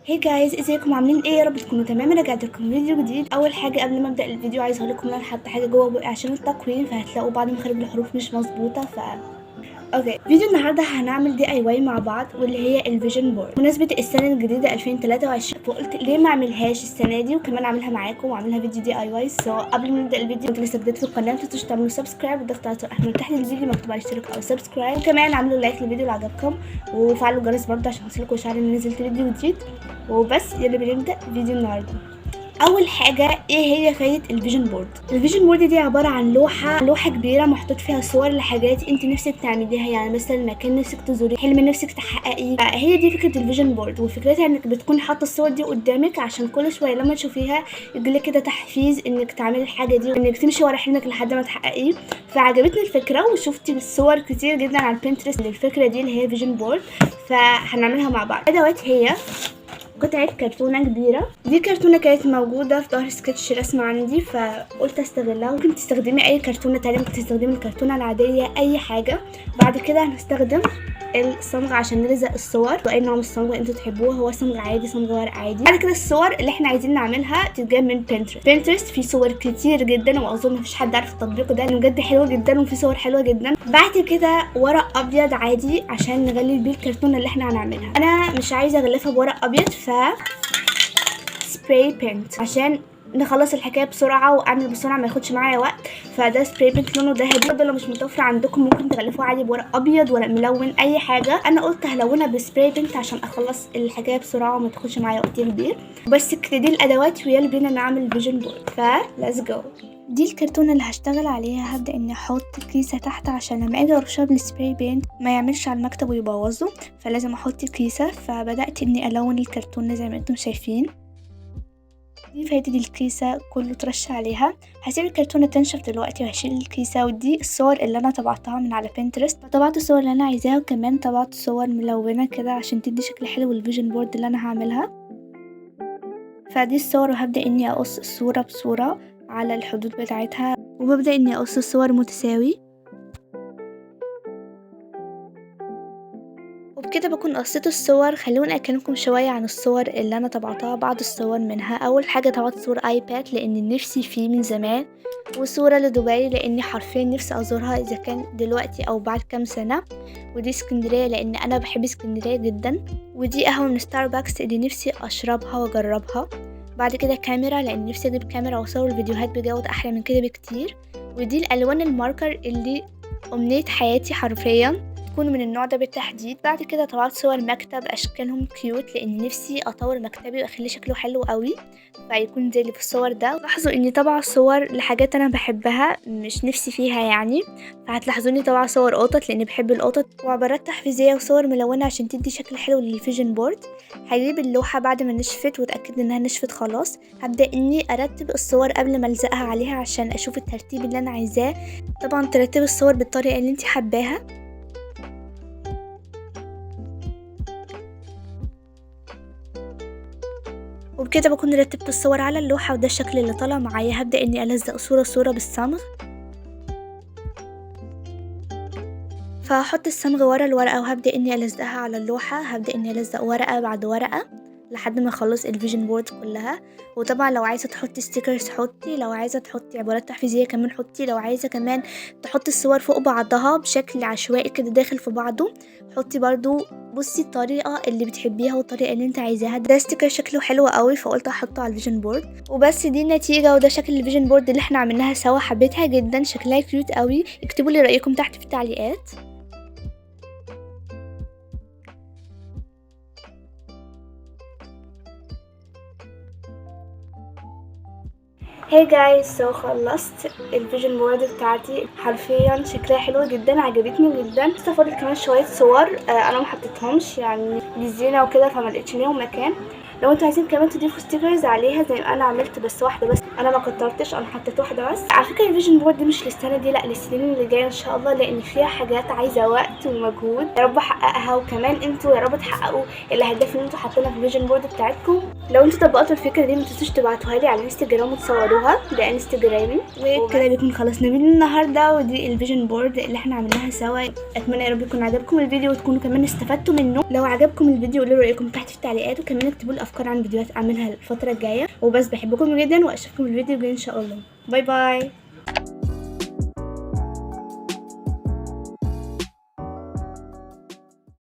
هي جايز، ازيكم عاملين ايه؟ يا رب تكونوا تمام. رجعت لكم فيديو جديد. اول حاجه قبل ما ابدا الفيديو عايزه اقول لكم ان انا حاطه حاجه جوه بقي عشان التقويم، فهتلاقوا بعض مخارج الحروف مش مظبوطه. اوكي، فيديو النهارده هنعمل دي اي واي مع بعض، واللي هي الفيجن بورد بمناسبه السنه الجديده 2023. فقلت ليه ما اعملهاش السنه دي وكمان اعملها معاكم واعملها فيديو دي اي واي. قبل ما نبدا الفيديو انتوا لسه جديد في القناه ما تنسوش تعملوا سبسكرايب وتضغطوا على الاحمر تحت الفيديو مكتوب على اشتراك او سبسكرايب، وكمان اعملوا لايك للفيديو لو عجبكم وفعلوا الجرس برضه عشان يوصلكوا اشعار ان نزلت فيديو جديد. وبس يلا بنبدا فيديو النهارده. اول حاجه ايه هي فايده الفيجن بورد؟ الفيجن بورد دي عباره عن لوحه كبيره محطوط فيها صور لحاجات انت نفسك تعمليها، يعني مثلا مكان نفسك تزوريه، حلم نفسك تحققيه. هي دي فكره الفيجن بورد، وفكرتها انك بتكون حاطه الصور دي قدامك عشان كل شويه لما تشوفيها يجيلك كده تحفيز انك تعملي الحاجه دي وانك تمشي ورا حلمك لحد ما تحققيه. فعجبتني الفكره وشفت صور كتير جدا على البنترست للفكره دي اللي هي فيجن بورد، فهنعملها مع بعض. ادوات هي قطعة كرتونة كبيرة. دي كرتونة كانت موجودة في ظهر سكتش رسم عندي فقلت استغلها. ممكن تستخدمي اي كرتونة تانية، ممكن تستخدمي الكرتونة العادية، اي حاجة. بعد كده هنستخدم الصمغ عشان نلزق الصور، واي نوع من الصمغ انتوا تحبوه، هو صمغ عادي صمغ ورق عادي. بعد كده الصور اللي احنا عايزين نعملها تتجاب من بنترست في صور كتير جدا، واظن مفيش حد عارف التطبيق ده لانه بجد حلو جدا وفي صور حلوه جدا. بعد كده ورق ابيض عادي عشان نغلف بيه الكرتونه اللي احنا هنعملها. انا مش عايزه اغلفها بورق ابيض، سبراي بينت عشان نخلص الحكايه بسرعه واعمل بسرعه ما ياخدش معايا وقت. فده سبراي بينت لونه ذهبي. لو مش متوفر عندكم ممكن تغلفوه عادي بورق ابيض، ورق ملون، اي حاجه. انا قلت هلونها بسبراي بينت عشان اخلص الحكايه بسرعه وما تاخدش معايا وقت كبير. بس كده دي الادوات ويلا بينا نعمل فيجن بورد. فليتس جو. دي الكرتونه اللي هشتغل عليها. هبدا اني احط كيسه تحت عشان لما اجي ارشها بالسبراي بينت ما يعملش على المكتب ويبوظه، فلازم احط كيسه. فبدات اني الون الكرتونه زي ما انتم شايفين. دي فايدة الكيسة كله ترش عليها. هسيب الكرتونة تنشف دلوقتي وهشيل الكيسة. ودي الصور اللي انا طبعتها من على بنترست، طبعت الصور اللي انا عايزاها وكمان طبعت صور ملونة كده عشان تدي شكل حلو للفيجن بورد اللي انا هعملها. فدي الصور وهبدأ اني اقص الصورة بصورة على الحدود بتاعتها، وببدأ اني اقص الصور متساوي. وبكده بكون قصيت الصور. خلوني اكلمكم شويه عن الصور اللي انا طبعتها. بعض الصور منها اول حاجه طبعت صور ايباد لان نفسي فيه من زمان، وصوره لدبي لاني حرفيا نفسي ازورها اذا كان دلوقتي او بعد كام سنه. ودي اسكندريه لان انا بحب اسكندريه جدا. ودي قهوه من ستاربكس اللي نفسي اشربها واجربها. بعد كده كاميرا لان نفسي اجيب كاميرا واصور الفيديوهات بجوده احلى من كده بكتير. ودي الالوان الماركر اللي امنيه حياتي حرفيا تكونوا من النوع ده بالتحديد. بعد كده طبعت صور مكتب اشكالهم كيوت لان نفسي اطور مكتبي واخليه شكله حلو قوي فيكون زي اللي في الصور ده. لاحظوا اني طبعا صور لحاجات انا بحبها مش نفسي فيها يعني، فهتلاحظوني طبعا صور قطط لاني بحب القطط، وعبارات تحفيزيه وصور ملونه عشان تدي شكل حلو للفيجن بورد. هجيب اللوحه بعد ما نشفت واتاكد انها نشفت خلاص. هبدا اني ارتب الصور قبل ما الزقها عليها عشان اشوف الترتيب اللي انا عايزاه. طبعا ترتب الصور بالطريقه اللي انت حباها. وبكده بكون رتبت الصور على اللوحة وده الشكل اللي طلع معايا. هبدأ اني ألزق صورة بالصمغ، فهحط الصمغ ورا الورقة وهبدأ اني ألزقها على اللوحة. هبدأ اني ألزق ورقة بعد ورقة لحد ما اخلص الفيجن بورد كلها. وطبعا لو عايزه تحطي ستيكرز حطي، لو عايزه تحطي عبارات تحفيزيه كمان حطي، لو عايزه كمان تحطي الصور فوق بعضها بشكل عشوائي كده داخل في بعضه حطي برضو. بصي الطريقه اللي بتحبيها والطريقه اللي انت عايزاها. ده ستيكر شكله حلو قوي فقلت احطه على الفيجن بورد. وبس دي النتيجه وده شكل الفيجن بورد اللي احنا عملناها سوا. حبيتها جدا شكلها كيوت قوي. اكتبوا لي رايكم تحت في التعليقات. هاي جايز، خلصت الفيجن بورد بتاعتي حرفيا شكلها حلو جدا عجبتني جدا. لسه فاضل كمان شويه صور انا ما حطيتهمش يعني للزينه وكده فما لقيتش ليهم مكان. لو انتوا عايزين كمان تضيفوا ستيكرز عليها زي ما انا عملت بس واحده بس، انا ما كترتش انا حطيت واحده بس. على فكره الفيجن بورد مش للسنه دي، لا للسنين اللي جايه ان شاء الله، لان فيها حاجات عايزه وقت ومجهود. يا رب احققها وكمان انتوا يا رب تحققوا الاهداف اللي انتوا حاطينها في الفيجن بورد بتاعتكم. لو انتوا طبقتوا الفكره دي ما تنسوش تبعتوها لي على الانستجرام وتصوروها، ده انستجرامي. وكده بيكون خلصنا فيديو النهارده. ودي الفيجن بورد اللي احنا عملناها سوا. اتمنى يا رب يكون عجبكم الفيديو وتكونوا كمان استفدتوا منه. لو عجبكم الفيديو قولوا رايكم تحت في التعليقات، وكمان اكتبوا لي افكار عن فيديوهات اعملها الفتره الجايه. وبس بحبكم جدا واشوفكم الفيديو الجاي ان شاء الله. باي باي.